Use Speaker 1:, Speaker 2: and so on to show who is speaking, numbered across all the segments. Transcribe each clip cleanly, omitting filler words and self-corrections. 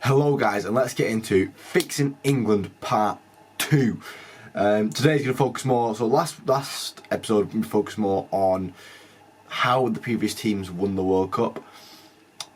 Speaker 1: Hello guys, and let's get into Fixing England Part 2. Today's going to focus more, so last episode we focused more on how the previous teams won the World Cup.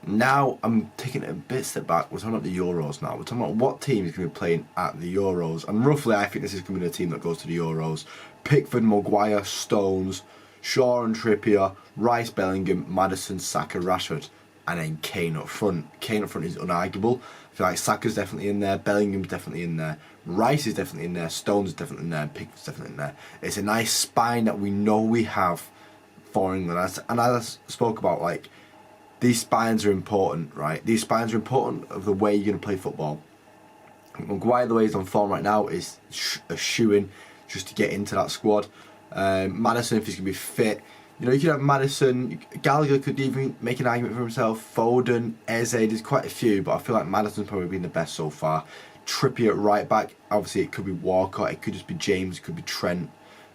Speaker 1: Now I'm taking a bit step back, we're talking about the Euros now. We're talking about what team is going to be playing at the Euros, and roughly I think this is going to be the team that goes to the Euros. Pickford, Maguire, Stones, Shaw and Trippier, Rice, Bellingham, Maddison, Saka, Rashford, and then Kane up front. Kane up front is unarguable. I feel like Saka's definitely in there, Bellingham's definitely in there, Rice is definitely in there, Stones is definitely in there, and Pickford's definitely in there. It's a nice spine that we know we have for England. And as I spoke about, like, these spines are important, right? These spines are important of the way you're going to play football. Maguire, the way he's on form right now, is a shoe-in just to get into that squad. Maddison, if he's going to be fit, you know, you could have Maddison, Gallagher could even make an argument for himself, Foden, Eze, there's quite a few, but I feel like Maddison's probably been the best so far. Trippier at right back, obviously it could be Walcott, it could just be James, it could be Trent.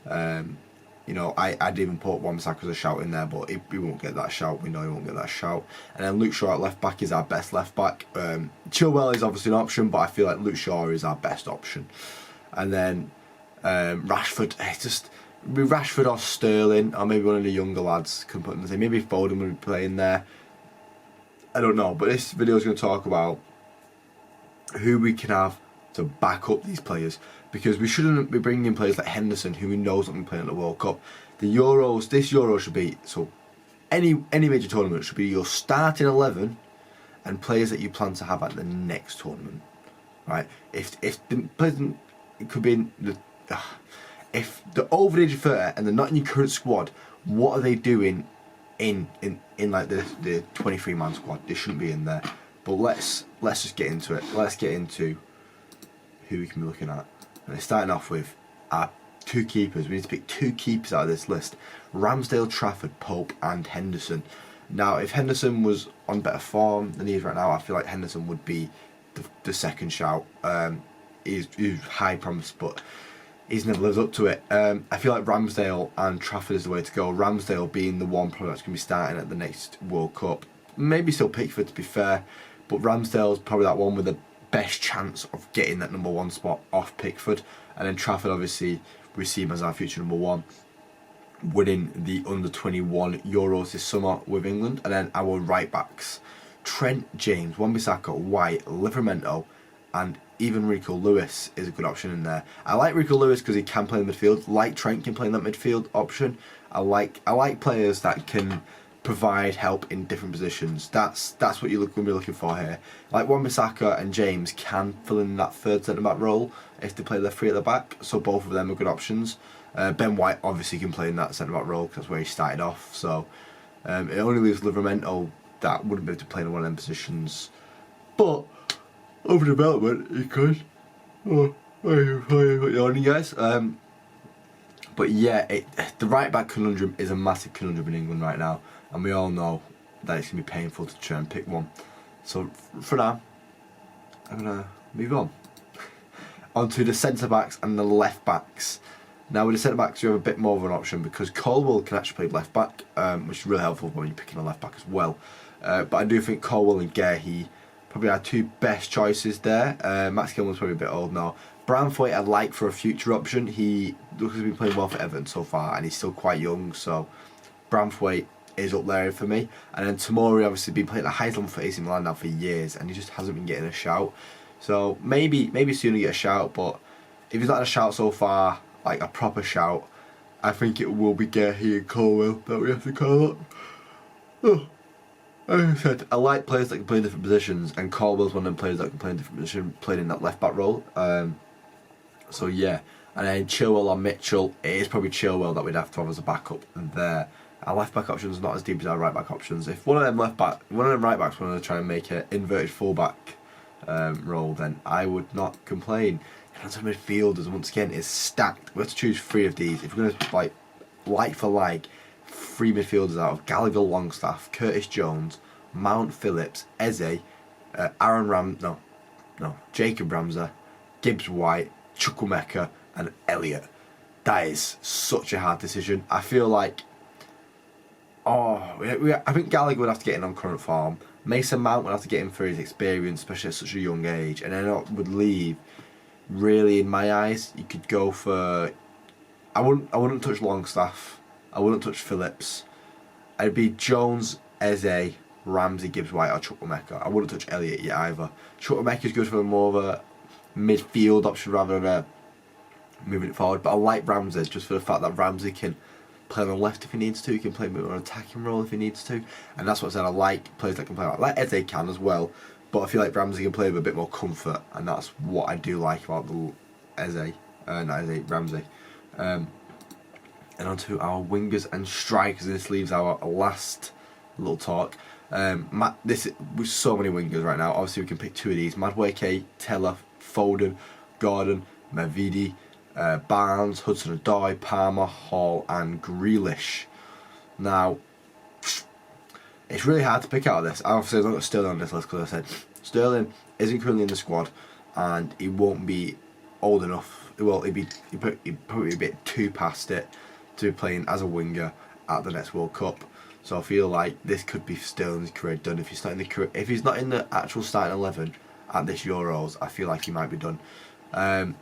Speaker 1: You know, I'd even put Wan-Bissaka as a shout in there, but he won't get that shout, we know he won't get that shout. And then Luke Shaw at left back is our best left back. Chilwell is obviously an option, but I feel like Luke Shaw is our best option. And then Rashford, it's just... Maybe Rashford or Sterling, or maybe one of the younger lads can put in the team. Maybe Foden will be playing there. I don't know, but this video is going to talk about who we can have to back up these players, because we shouldn't be bringing in players like Henderson, who we know is not going to be playing at the World Cup. The Euros, this Euro should be, so any major tournament should be your starting 11 and players that you plan to have at the next tournament, right? If the players, it could be in the... If they're over the age of 30 and they're not in your current squad, what are they doing in like the 23-man squad? They shouldn't be in there. But let's just get into it. Let's get into who we can be looking at. And starting off with our two keepers. We need to pick two keepers out of this list: Ramsdale, Trafford, Pope, and Henderson. Now, if Henderson was on better form than he is right now, I feel like Henderson would be the second shout. He's high promise, but he's never lived up to it. I feel like Ramsdale and Trafford is the way to go. Ramsdale being the one probably that's going to be starting at the next World Cup. Maybe still Pickford, to be fair, but Ramsdale's probably that one with the best chance of getting that number one spot off Pickford. And then Trafford, obviously, we see him as our future number one, winning the under-21 Euros this summer with England. And then our right backs: Trent, James, Wan-Bissaka, White, Livramento, and even Rico Lewis is a good option in there. I like Rico Lewis because he can play in midfield. Like Trent can play in that midfield option. I like players that can provide help in different positions. That's what you're going to be looking for here. Like Wan-Bissaka and James can fill in that third centre back role if they play their three at the back. So both of them are good options. Ben White obviously can play in that centre back role because that's where he started off. So it only leaves Livramento that wouldn't be able to play in one of them positions. But overdevelopment, you could. Oh, got yawning, guys. But yeah, the right back conundrum is a massive conundrum in England right now, and we all know that it's gonna be painful to try and pick one. So for now, I'm gonna move on onto the centre backs and the left backs. Now with the centre backs, you have a bit more of an option because Colwill can actually play left back, which is really helpful when you're picking a left back as well. But I do think Colwill and Guehi probably our two best choices there. Max Gilmour's probably a bit old now. Branthwaite I'd like for a future option. He looks to be playing well for Everton so far, and he's still quite young, so Branthwaite is up there for me. And then Tomori obviously been playing at the highest level for AC Milan now for years, and he just hasn't been getting a shout. So maybe soon he'll get a shout, but if he's not had a shout so far, like a proper shout, I think it will be Guehi and Colwill that we have to call up. Oh. Like I said, I like players that can play in different positions, and Colwill's one of them players that can play in different positions, playing in that left back role. So yeah, and then Chilwell or Mitchell, it is probably Chilwell that we'd have to have as a backup there. Our left back options are not as deep as our right back options. If one of them right backs wanted to try and make an inverted fullback role, then I would not complain. And onto midfielders, once again, is stacked. We have to choose three of these. If we're going to like for like, three midfielders out of Gallagher, Longstaff, Curtis Jones, Mount Phillips, Eze, Jacob Ramsey, Gibbs White, Chukwuemeka, and Elliott. That is such a hard decision. I feel like, I think Gallagher would have to get in on current form. Mason Mount would have to get him for his experience, especially at such a young age, and then it would leave. Really, in my eyes, you could go for. I wouldn't touch Longstaff. I wouldn't touch Phillips. I'd be Jones, Eze, Ramsey, Gibbs White, or Chukwuemeka. I wouldn't touch Elliott yet either. Chukwuemeka is good for more of a midfield option rather than a moving it forward. But I like Ramsey just for the fact that Ramsey can play on the left if he needs to. He can play more of an attacking role if he needs to. And that's what I said. I like players that can play like Eze can as well. But I feel like Ramsey can play with a bit more comfort, and that's what I do like about the Ramsey. And on to our wingers and strikers. This leaves our last little talk. This with so many wingers right now. Obviously, we can pick two of these: Madueke, Tella, Foden, Gordon, Mavidi, Barnes, Hudson-Odoi, Palmer, Hall, and Grealish. Now, it's really hard to pick out of this. Obviously, I've not got Sterling on this list because I said Sterling isn't currently in the squad, and he won't be old enough. Well, he'd probably be a bit too past it to be playing as a winger at the next World Cup. So I feel like this could be Sterling's career done if he's not in the actual starting 11 at this Euros. I feel like he might be done. And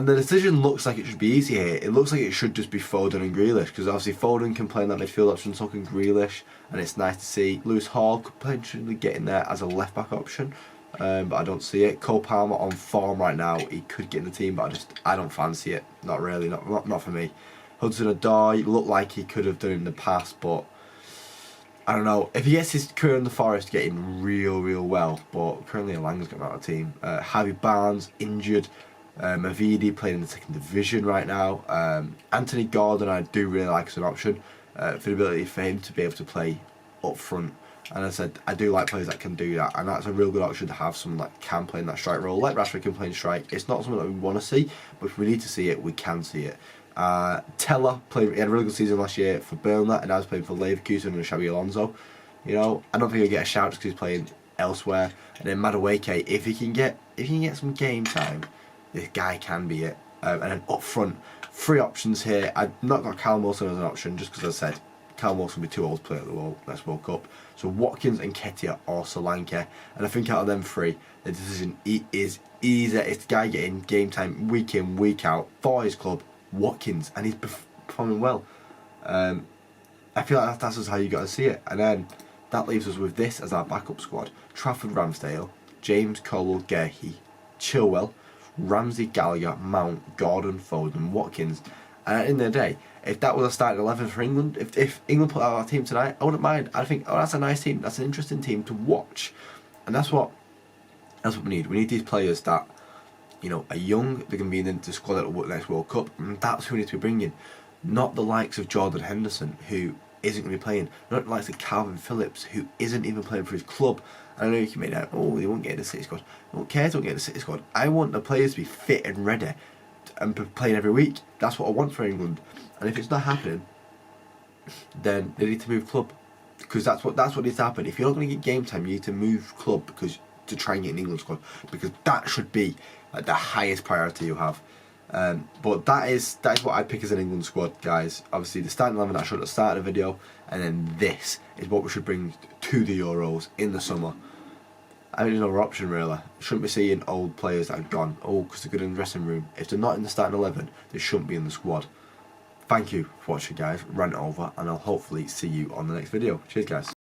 Speaker 1: the decision looks like it should be easy here. It looks like it should just be Foden and Grealish, because obviously Foden can play in that midfield option, so can Grealish, and it's nice to see. Lewis Hall could potentially get in there as a left back option, but I don't see it. Cole Palmer on form right now, he could get in the team, but I don't fancy it. Not really, not for me. Hudson-Odoi looked like he could have done in the past, but I don't know. If he gets his career in the Forest getting real well, but currently Elang's got out of the team. Harvey Barnes injured. Mavidi playing in the second division right now. Anthony Gordon I do really like as an option for the ability for him to be able to play up front. And I said I do like players that can do that, and that's a real good option to have someone that can play in that strike role. Like Rashford can play in strike. It's not something that we want to see, but if we need to see it, we can see it. Tella he had a really good season last year for Burnley, and now he's playing for Leverkusen and Xabi Alonso. You know, I don't think he'll get a shout just because he's playing elsewhere. And then Madueke, if he can get some game time, this guy can be it. And then up front, three options here. I've not got Callum Wilson as an option just because I said Callum Wilson will be too old to play at the next World Cup. So Watkins and Nketiah or Solanke. And I think out of them three, the decision is easier. It's the guy getting game time week in, week out for his club, Watkins, and he's performing well. I feel like that's just how you got to see it. And then that leaves us with this as our backup squad: Trafford, Ramsdale, James, Colwell, Gehi, Chilwell, Ramsey, Gallagher, Mount, Gordon, Foden, Watkins. And at the end of the day, if that was a starting 11 for England, if England put out our team tonight, I wouldn't mind. I think, oh, that's a nice team. That's an interesting team to watch. And that's what we need. We need these players that, you know, are young. They're going to be in the squad at the next World Cup, and that's who we need to be bringing. Not the likes of Jordan Henderson, who isn't going to be playing. Not the likes of Calvin Phillips, who isn't even playing for his club. I know you can make that, oh, they won't get in the City squad. I don't care if they don't get in the City squad. I want the players to be fit and ready and playing every week. That's what I want for England. And if it's not happening, then they need to move club, because that's what needs to happen. If you're not going to get game time, you need to move club to try and get an England squad, because that should be like the highest priority you have. But that is what I'd pick as an England squad, guys. Obviously the starting 11 I showed at the start of the video, and then this is what we should bring to the Euros in the summer. I mean, there's no option really. Shouldn't be seeing old players that are gone, because they're good in the dressing room. If they're not in the starting 11, they shouldn't be in the squad. Thank you for watching, guys. Rant over, and I'll hopefully see you on the next video. Cheers, guys.